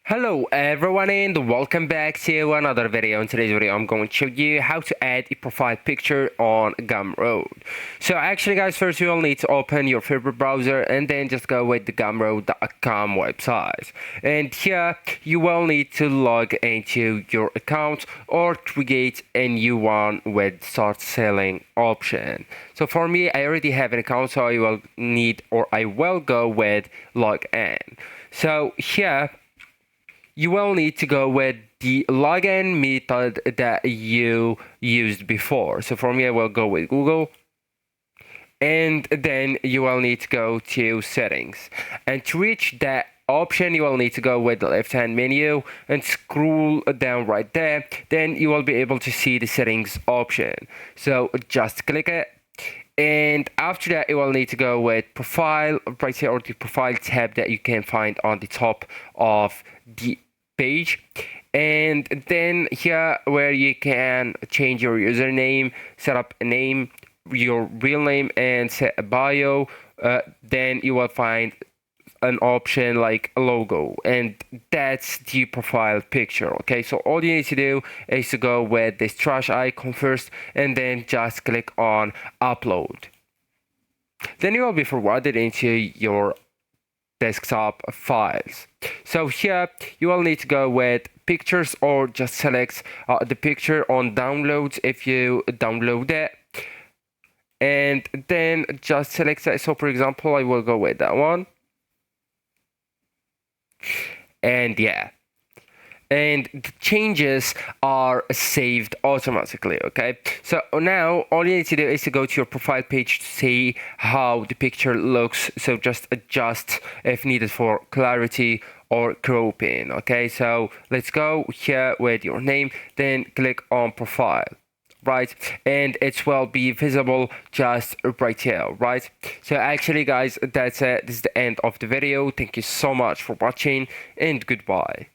Hello everyone and welcome back to another video. In today's video I'm going to show you how to add a profile picture on Gumroad. So actually guys, first you will need to open your favorite browser and then just go with the gumroad.com website. And here you will need to log into your account or create a new one with start selling option. So for me, I already have an account, so I will go with log in. So here you will need to go with the login method that you used before. So for me, I will go with Google. And then you will need to go to settings. And to reach that option, you will need to go with the left hand menu and scroll down right there. Then you will be able to see the settings option. So just click it. And after that, you will need to go with profile right here, or the profile tab that you can find on the top of the page. And then here where you can change your username, set up a name, your real name, and set a bio, then you will find an option like a logo, and that's the profile picture. Okay, so all you need to do is to go with this trash icon first and then just click on upload. Then you will be forwarded into your desktop files. So here you will need to go with pictures, or just select the picture on downloads if you download it, and then just select that. So for example, I will go with that one. And yeah, and the changes are saved automatically. Okay, so now all you need to do is to go to your profile page to see how the picture looks. So just adjust if needed for clarity or cropping. Okay, so let's go here with your name, then click on profile, right, and it will be visible just right here, right? So actually guys, that's it. This is the end of the video. Thank you so much for watching, and goodbye.